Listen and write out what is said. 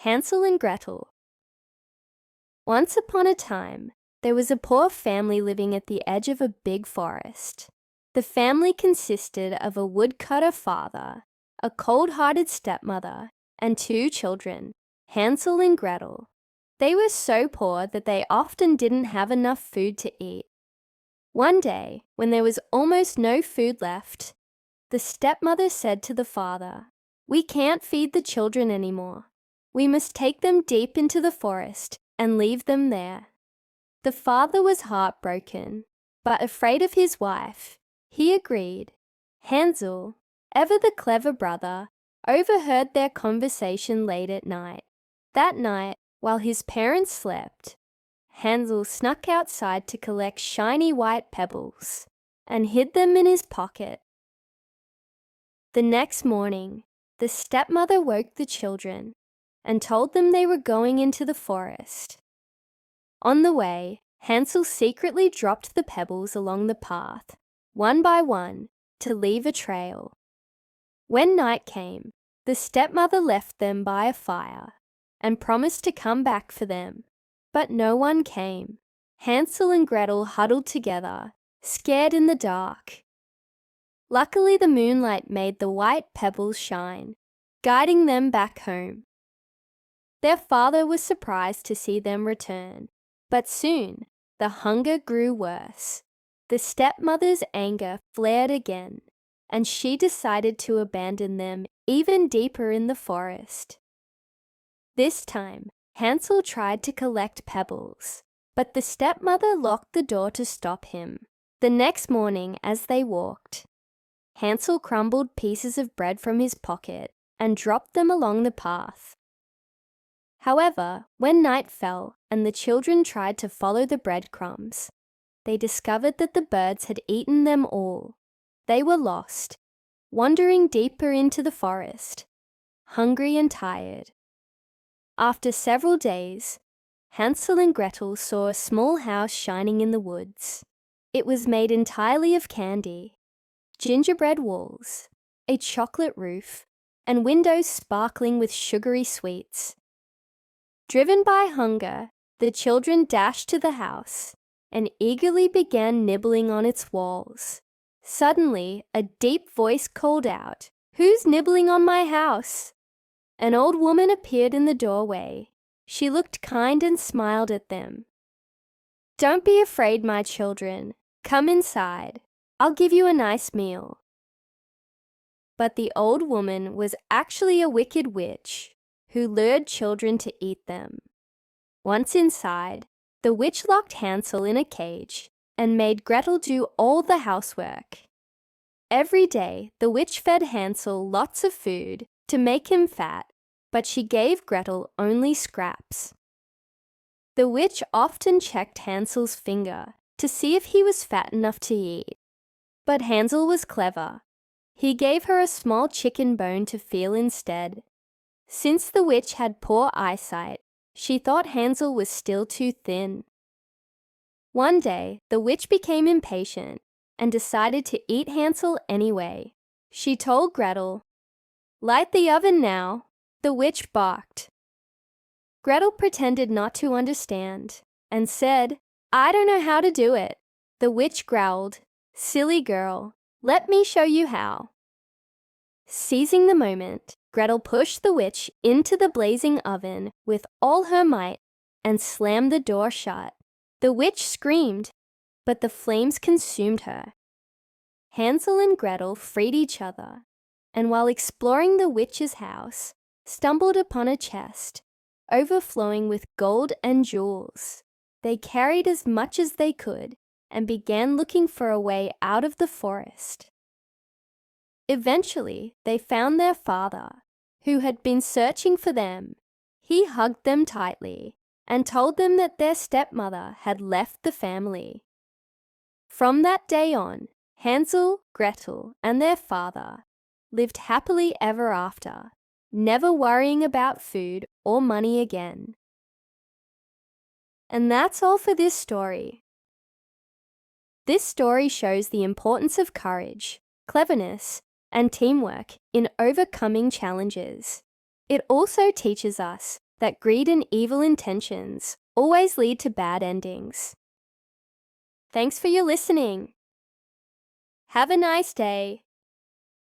Hansel and Gretel. Once upon a time, there was a poor family living at the edge of a big forest. The family consisted of a woodcutter father, a cold-hearted stepmother, and 2 children, Hansel and Gretel. They were so poor that they often didn't have enough food to eat. One day, when there was almost no food left, the stepmother said to the father, "We can't feed the children anymore. We must take them deep into the forest and leave them there." The father was heartbroken, but afraid of his wife, he agreed. Hansel, ever the clever brother, overheard their conversation late at night. That night, while his parents slept, Hansel snuck outside to collect shiny white pebbles and hid them in his pocket. The next morning, the stepmother woke the children and told them they were going into the forest. On the way, Hansel secretly dropped the pebbles along the path, one by one, to leave a trail. When night came, the stepmother left them by a fire and promised to come back for them, but no one came. Hansel and Gretel huddled together, scared in the dark. Luckily, the moonlight made the white pebbles shine, guiding them back home. Their father was surprised to see them return, but soon the hunger grew worse. The stepmother's anger flared again, and she decided to abandon them even deeper in the forest. This time, Hansel tried to collect pebbles, but the stepmother locked the door to stop him. The next morning, as they walked, Hansel crumbled pieces of bread from his pocket and dropped them along the path. However, when night fell and the children tried to follow the breadcrumbs, they discovered that the birds had eaten them all. They were lost, wandering deeper into the forest, hungry and tired. After several days, Hansel and Gretel saw a small house shining in the woods. It was made entirely of candy, gingerbread walls, a chocolate roof, and windows sparkling with sugary sweets. Driven by hunger, the children dashed to the house and eagerly began nibbling on its walls. Suddenly, a deep voice called out, "Who's nibbling on my house?" An old woman appeared in the doorway. She looked kind and smiled at them. "Don't be afraid, my children. Come inside. I'll give you a nice meal." But the old woman was actually a wicked witch who lured children to eat them. Once inside, the witch locked Hansel in a cage and made Gretel do all the housework. Every day, the witch fed Hansel lots of food to make him fat, but she gave Gretel only scraps. The witch often checked Hansel's finger to see if he was fat enough to eat. But Hansel was clever. He gave her a small chicken bone to feel instead. Since the witch had poor eyesight, she thought Hansel was still too thin. One day, the witch became impatient and decided to eat Hansel anyway. She told Gretel, "Light the oven now." The witch barked. Gretel pretended not to understand and said, "I don't know how to do it." The witch growled, "Silly girl, let me show you how." Seizing the moment, Gretel pushed the witch into the blazing oven with all her might and slammed the door shut. The witch screamed, but the flames consumed her. Hansel and Gretel freed each other, and while exploring the witch's house, stumbled upon a chest overflowing with gold and jewels. They carried as much as they could and began looking for a way out of the forest. Eventually, they found their father, who had been searching for them. He hugged them tightly and told them that their stepmother had left the family. From that day on, Hansel, Gretel, and their father lived happily ever after, never worrying about food or money again. And that's all for this story. This story shows the importance of courage, cleverness, and teamwork in overcoming challenges. It also teaches us that greed and evil intentions always lead to bad endings. Thanks for your listening. Have a nice day.